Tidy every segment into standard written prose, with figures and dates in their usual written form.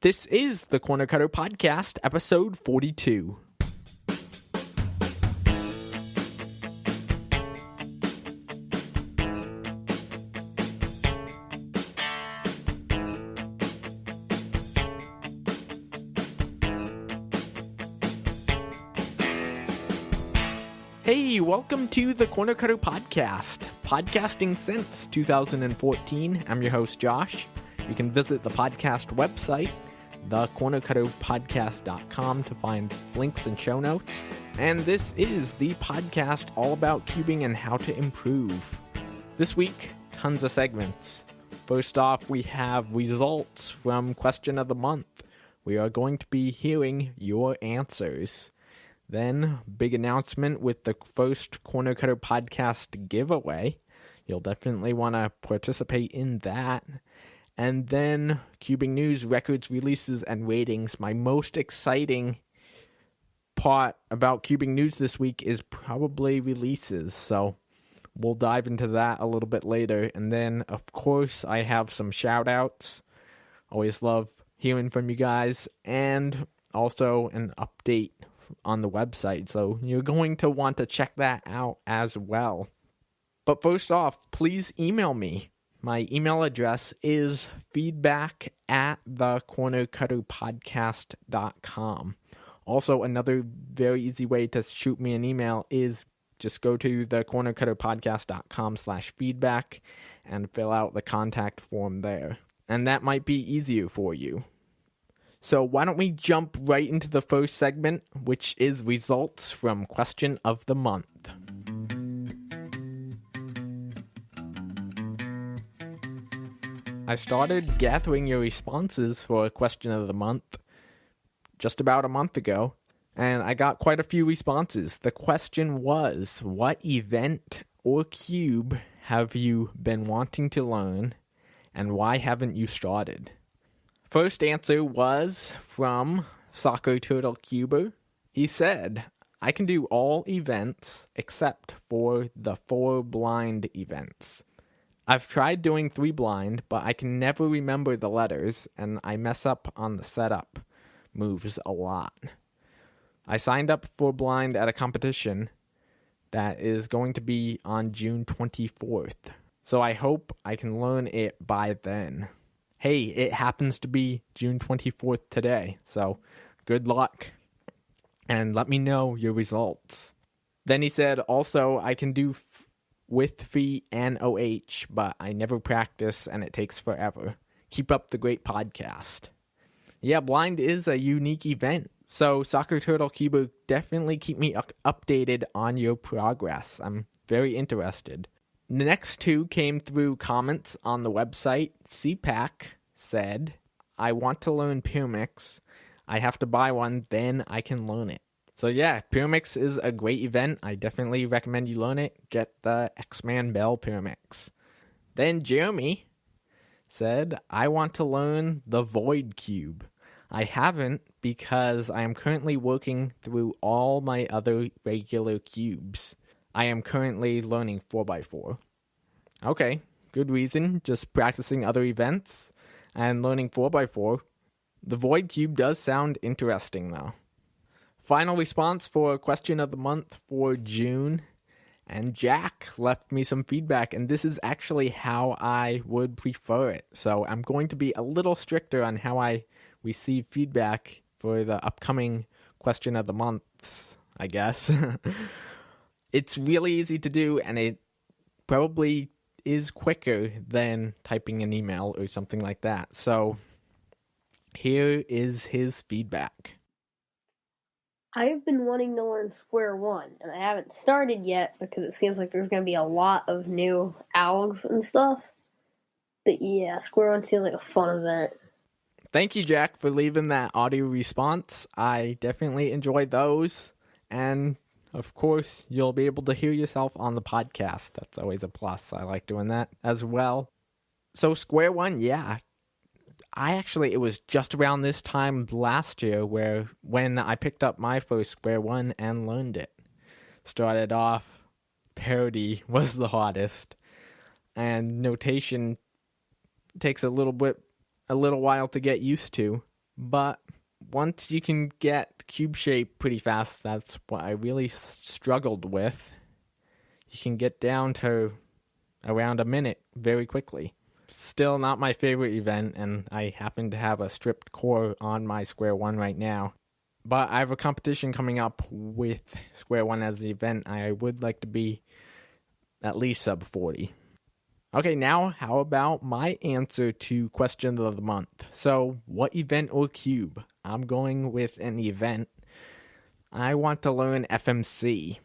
This is the Corner Cutter Podcast, episode 42. Hey, welcome to the Corner Cutter Podcast, podcasting since 2014. I'm your host, Josh. You can visit the podcast website, thecornercutterpodcast.com, to find links and show notes. And this is the podcast all about cubing and how to improve. This week, tons of segments. First off, we have results from Question of the Month. We are going to be hearing your answers. Then, big announcement with the first Corner Cutter Podcast giveaway. You'll definitely want to participate in that. And then, cubing news, records, releases, and ratings. My most exciting part about cubing news this week is probably releases. So, we'll dive into that a little bit later. And then, of course, I have some shoutouts. Always love hearing from you guys. And also an update on the website, so you're going to want to check that out as well. But first off, please email me. My email address is feedback@thecornercutterpodcast.com. Also, another very easy way to shoot me an email is just go to thecornercutterpodcast.com/feedback and fill out the contact form there. And that might be easier for you. So why don't we jump right into the first segment, which is results from Question of the Month. I started gathering your responses for Question of the Month just about a month ago, and I got quite a few responses. The question was, what event or cube have you been wanting to learn, and why haven't you started? First answer was from Soccer Turtle Cuber. He said, I can do all events except for the 4 blind events. I've tried doing 3 blind, but I can never remember the letters, and I mess up on the setup moves a lot. I signed up for blind at a competition that is going to be on June 24th, so I hope I can learn it by then. Hey, it happens to be June 24th today, so good luck, and let me know your results. Then he said, also, I can do with feet and OH, but I never practice, and it takes forever. Keep up the great podcast. Yeah, blind is a unique event, so Soccer Turtle Cuber, definitely keep me updated on your progress. I'm very interested. The next 2 came through comments on the website. CPAC said, I want to learn Pyraminx. I have to buy one, then I can learn it. So yeah, Pyraminx is a great event. I definitely recommend you learn it. Get the X-Man Bell Pyraminx. Then Jeremy said, I want to learn the Void Cube. I haven't because I am currently working through all my other regular cubes. I am currently learning 4x4. Okay, good reason. Just practicing other events and learning 4x4. The Void Cube does sound interesting, though. Final response for Question of the Month for June. And Jack left me some feedback, and this is actually how I would prefer it. So I'm going to be a little stricter on how I receive feedback for the upcoming Question of the Months, I guess. It's really easy to do, and it probably is quicker than typing an email or something like that. So here is his feedback. I've been wanting to learn Square One, and I haven't started yet because it seems like there's going to be a lot of new algs and stuff. But yeah, Square One seems like a fun event. Thank you, Jack, for leaving that audio response. I definitely enjoyed those, and of course, you'll be able to hear yourself on the podcast. That's always a plus. I like doing that as well. So Square One, yeah. It was just around this time last year when I picked up my first Square One and learned it. Started off, parody was the hardest, and notation takes a little while to get used to. But once you can get cube shape pretty fast, that's what I really struggled with. You can get down to around a minute very quickly. Still not my favorite event, and I happen to have a stripped core on my Square One right now. But I have a competition coming up with Square One as the event. I would like to be at least sub 40. Okay, now how about my answer to question of the month? So, what event or cube? I'm going with an event. I want to learn FMC.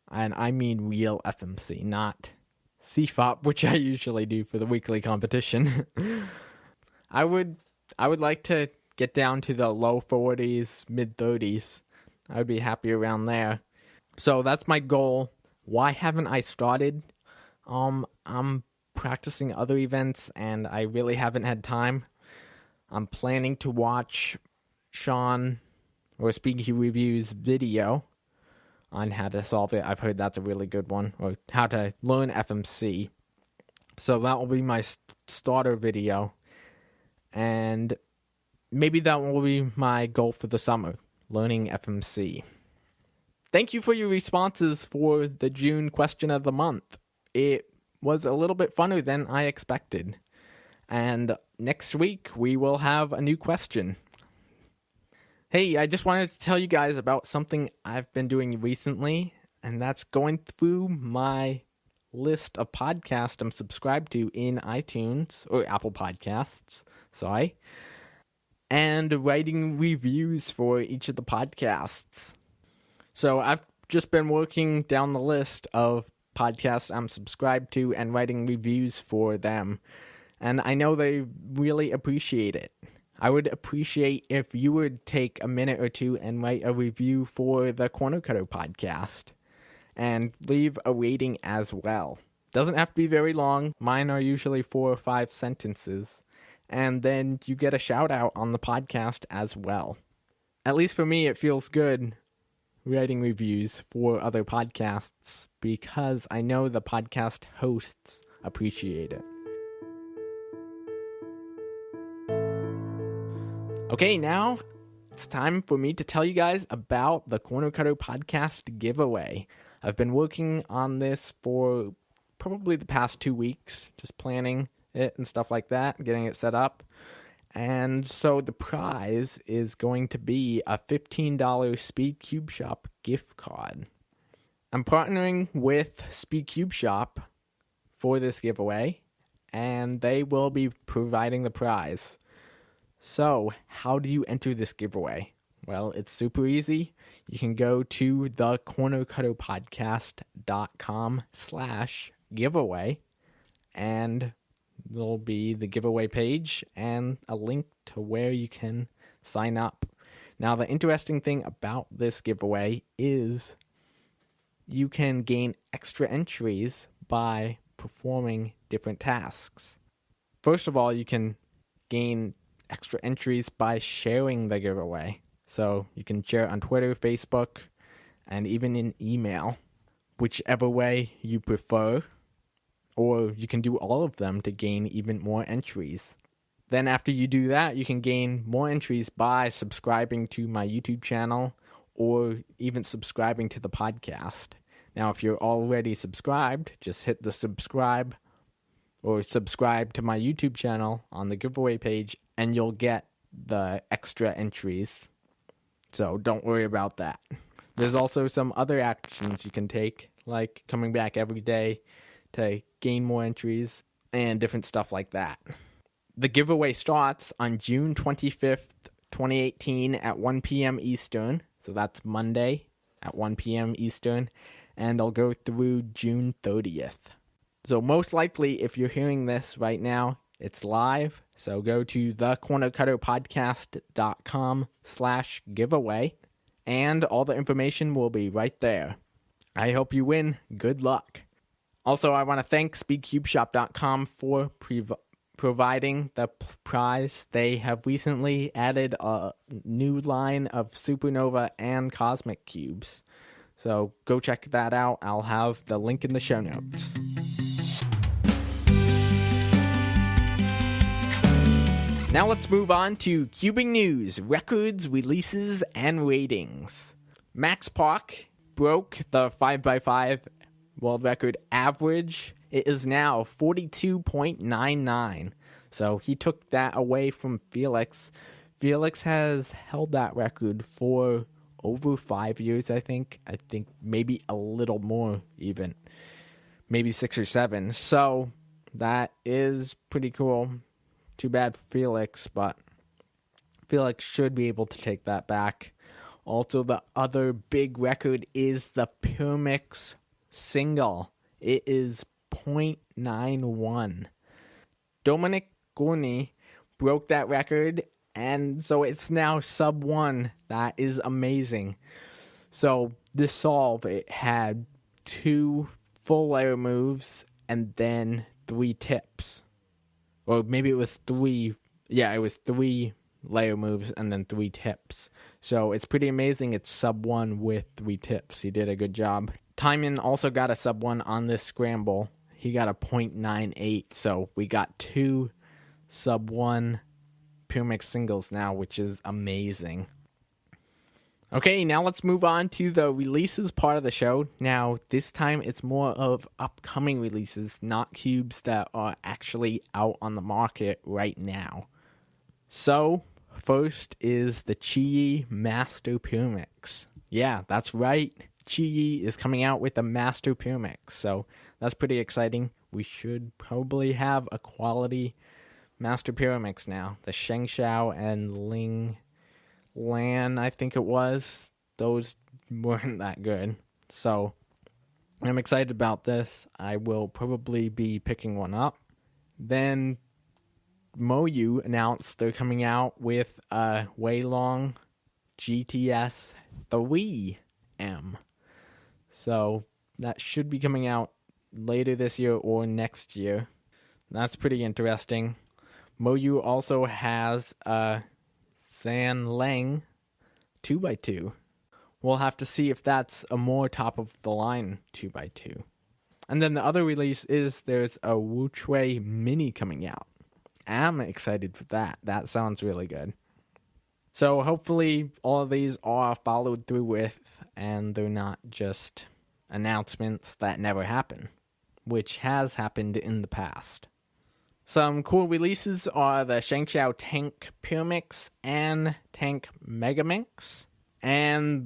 And I mean real FMC, not CFOP, which I usually do for the weekly competition. I would like to get down to the low 40s, mid 30s. I would be happy around there. So that's my goal. Why haven't I started? I'm practicing other events and I really haven't had time. I'm planning to watch Sean or Speaky Review's video on how to solve it. I've heard that's a really good one, or how to learn FMC. So that will be my starter video, and maybe that will be my goal for the summer, learning FMC. Thank you for your responses for the June question of the month. It was a little bit funner than I expected. And next week, we will have a new question. Hey, I just wanted to tell you guys about something I've been doing recently, and that's going through my list of podcasts I'm subscribed to in iTunes, or Apple Podcasts, and writing reviews for each of the podcasts. So I've just been working down the list of podcasts I'm subscribed to and writing reviews for them, and I know they really appreciate it. I would appreciate if you would take a minute or two and write a review for the Corner Cutter podcast and leave a rating as well. Doesn't have to be very long. Mine are usually 4 or 5 sentences. And then you get a shout out on the podcast as well. At least for me, it feels good writing reviews for other podcasts because I know the podcast hosts appreciate it. Okay, now it's time for me to tell you guys about the Corner Cutter Podcast Giveaway. I've been working on this for probably the past 2 weeks, just planning it and stuff like that, getting it set up. And so the prize is going to be a $15 Speed Cube Shop gift card. I'm partnering with Speed Cube Shop for this giveaway, and they will be providing the prize. So, how do you enter this giveaway? Well, it's super easy. You can go to thecornercutterpodcast.com/giveaway, and there'll be the giveaway page and a link to where you can sign up. Now, the interesting thing about this giveaway is you can gain extra entries by performing different tasks. First of all, you can gain extra entries by sharing the giveaway. So you can share it on Twitter, Facebook, and even in email, whichever way you prefer. Or you can do all of them to gain even more entries. Then after you do that, you can gain more entries by subscribing to my YouTube channel or even subscribing to the podcast. Now, if you're already subscribed, just hit the subscribe or subscribe to my YouTube channel on the giveaway page, and you'll get the extra entries. So don't worry about that. There's also some other actions you can take, like coming back every day to gain more entries and different stuff like that. The giveaway starts on June 25th, 2018 at 1 p.m. Eastern. So that's Monday at 1 p.m. Eastern. And I'll go through June 30th. So most likely, if you're hearing this right now, it's live. So go to thecornercutterpodcast.com/giveaway, and all the information will be right there. I hope you win. Good luck. Also, I want to thank SpeedCubeShop.com for providing the prize. They have recently added a new line of Supernova and Cosmic Cubes. So go check that out. I'll have the link in the show notes. Now let's move on to cubing news, records, releases, and ratings. Max Park broke the 5x5 world record average. It is now 42.99. So he took that away from Felix. Felix has held that record for over 5 years, I think. I think maybe a little more even. Maybe 6 or 7. So that is pretty cool. Too bad for Felix, but Felix should be able to take that back. Also, the other big record is the Pyraminx single. It is 0.91. Dominic Gourney broke that record, and so it's now sub 1. That is amazing. So this solve, it had 2 full layer moves and then 3 tips. Or maybe it was 3. Yeah, it was 3 layer moves and then 3 tips. So it's pretty amazing. It's sub 1 with 3 tips. He did a good job. Timon also got a sub 1 on this scramble. He got a 0.98. So we got 2 sub 1 Pyraminx singles now, which is amazing. Okay, now let's move on to the releases part of the show. Now, this time it's more of upcoming releases, not cubes that are actually out on the market right now. So, first is the Chi Master Pyraminx. Yeah, that's right. Chi is coming out with a Master Pyraminx, so that's pretty exciting. We should probably have a quality Master Pyraminx now. The Sheng Xiao and Ling Lan, I think it was, those weren't that good. So I'm excited about this. I will probably be picking one up. Then Moyu announced they're coming out with a Weilong GTS 3M. So that should be coming out later this year or next year. That's pretty interesting. Moyu also has a San Leng 2x2. We'll have to see if that's a more top-of-the-line 2x2. And then the other release is there's a Wuchui Mini coming out. I'm excited for that. That sounds really good. So hopefully all of these are followed through with, and they're not just announcements that never happen, which has happened in the past. Some cool releases are the Sheng Xiao Tank Pyraminx and Tank Megaminx. And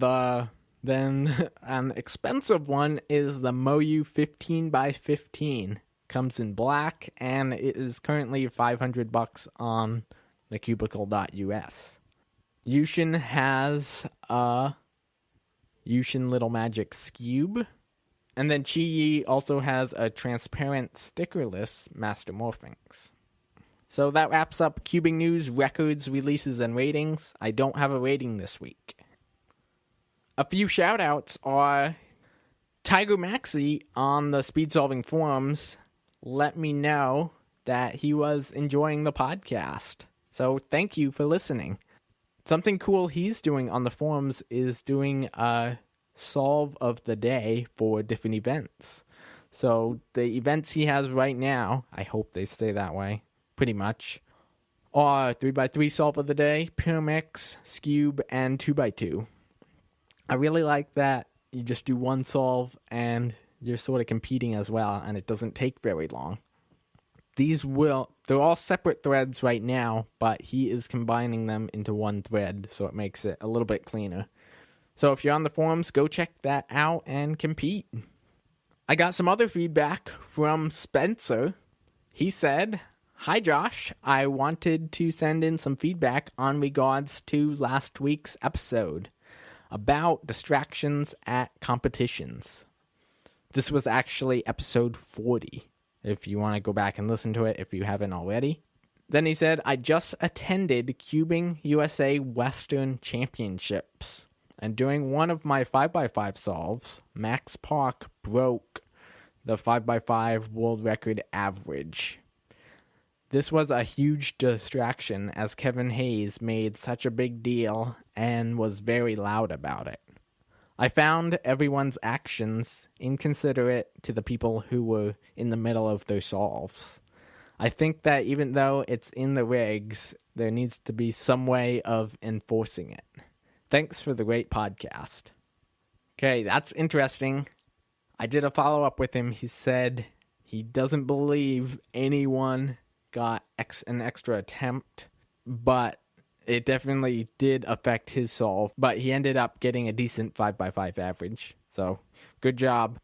then an expensive one is the Moyu 15x15. Comes in black, and it is currently $500 on the cubicle.us. Yushin has a Yushin Little Magic Scube. And then Chi also has a transparent stickerless Master Morphinx. So that wraps up cubing news, records, releases, and ratings. I don't have a rating this week. A few shoutouts are Tiger Maxi on the Speed Solving forums let me know that he was enjoying the podcast. So thank you for listening. Something cool he's doing on the forums is doing a solve of the day for different events. So the events he has right now, I hope they stay that way, pretty much, are 3x3 solve of the day, Pyraminx, Scube, and 2x2. I really like that you just do one solve and you're sort of competing as well, and it doesn't take very long. They're all separate threads right now, but he is combining them into one thread, so it makes it a little bit cleaner. So if you're on the forums, go check that out and compete. I got some other feedback from Spencer. He said, "Hi Josh, I wanted to send in some feedback on regards to last week's episode about distractions at competitions." This was actually episode 40, if you want to go back and listen to it if you haven't already. Then he said, "I just attended Cubing USA Western Championships. And during one of my 5x5 solves, Max Park broke the 5x5 world record average. This was a huge distraction as Kevin Hayes made such a big deal and was very loud about it. I found everyone's actions inconsiderate to the people who were in the middle of their solves. I think that even though it's in the regs, there needs to be some way of enforcing it. Thanks for the great podcast. Okay, that's interesting. I did a follow-up with him. He said he doesn't believe anyone got an extra attempt, but it definitely did affect his solve. But he ended up getting a decent 5x5 average. So, good job.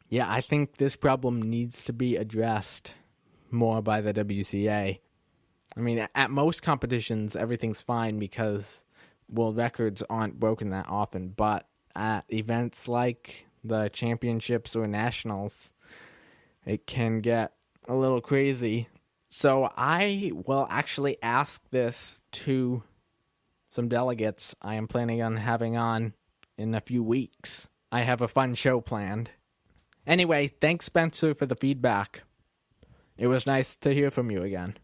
Yeah, I think this problem needs to be addressed more by the WCA. I mean, at most competitions, everything's fine because world records aren't broken that often. But at events like the championships or nationals, it can get a little crazy. So I will actually ask this to some delegates I am planning on having on in a few weeks. I have a fun show planned. Anyway, thanks Spencer for the feedback. It was nice to hear from you again.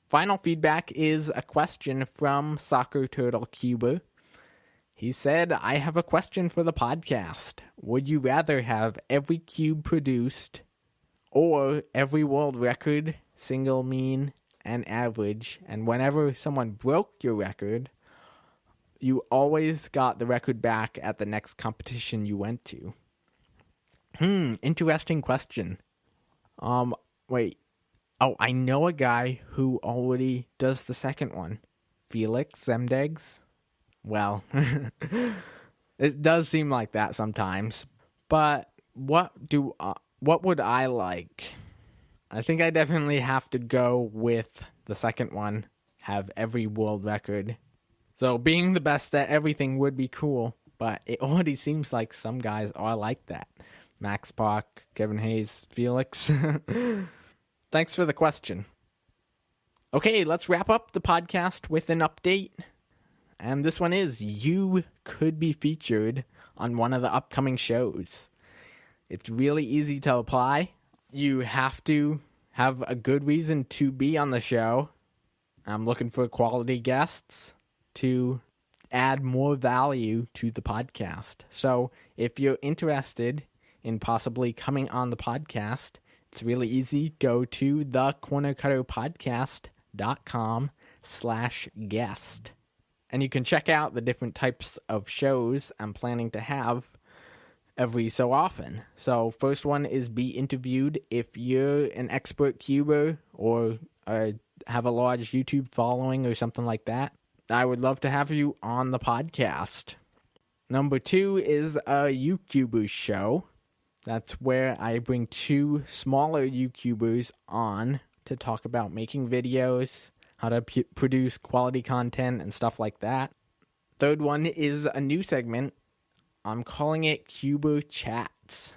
Final feedback is a question from Soccer Turtle Cuber. He said, I have a question for the podcast. Would you rather have every cube produced or every world record, single, mean, and average, and whenever someone broke your record, you always got the record back at the next competition you went to? Interesting question. Wait. Oh, I know a guy who already does the second one. Felix Zemdegs? Well, it does seem like that sometimes. But what would I like? I think I definitely have to go with the second one. Have every world record. So being the best at everything would be cool. But it already seems like some guys are like that. Max Park, Kevin Hayes, Felix. Thanks for the question. Okay, let's wrap up the podcast with an update. And this one is, you could be featured on one of the upcoming shows. It's really easy to apply. You have to have a good reason to be on the show. I'm looking for quality guests to add more value to the podcast. So if you're interested in possibly coming on the podcast, it's really easy. Go to thecornercutterpodcast.com/guest. And you can check out the different types of shows I'm planning to have every so often. So first one is be interviewed. If you're an expert cuber or have a large YouTube following or something like that, I would love to have you on the podcast. Number 2 is a YouTubers show. That's where I bring 2 smaller YouTubers on to talk about making videos, how to produce quality content, and stuff like that. Third one is a new segment. I'm calling it Cuber Chats.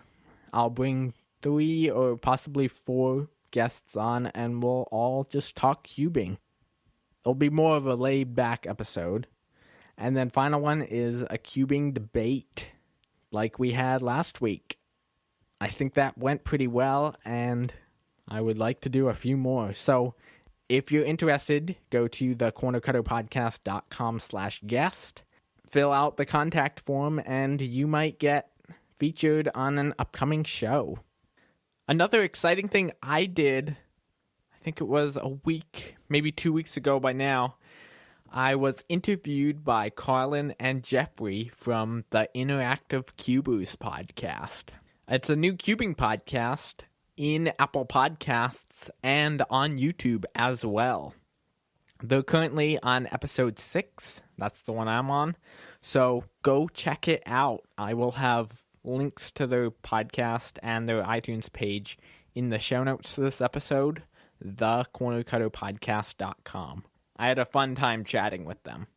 I'll bring 3 or possibly 4 guests on, and we'll all just talk cubing. It'll be more of a laid-back episode. And then final one is a cubing debate, like we had last week. I think that went pretty well, and I would like to do a few more. So if you're interested, go to thecornercutterpodcast.com/guest, fill out the contact form, and you might get featured on an upcoming show. Another exciting thing I did, I think it was a week, maybe 2 weeks ago by now, I was interviewed by Carlin and Jeffrey from the Interactive Cubers podcast. It's a new cubing podcast in Apple Podcasts and on YouTube as well. They're currently on episode 6. That's the one I'm on. So go check it out. I will have links to their podcast and their iTunes page in the show notes to this episode, thecornercutterpodcast.com. I had a fun time chatting with them.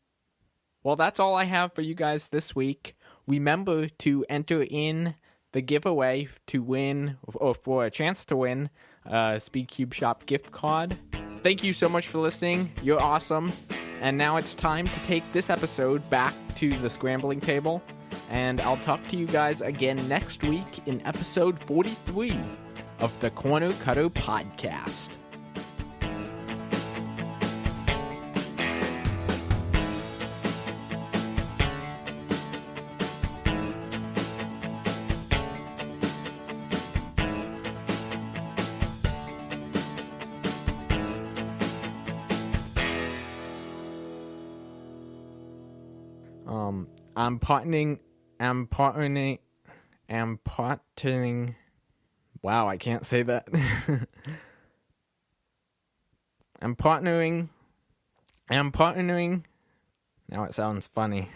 Well, that's all I have for you guys this week. Remember to enter in the giveaway to win, or for a chance to win, a Speedcube Shop gift card. Thank you so much for listening. You're awesome. And now it's time to take this episode back to the scrambling table. And I'll talk to you guys again next week in episode 43 of the Corner Cutter Podcast. I'm partnering. Wow, I can't say that. I'm partnering. Now it sounds funny.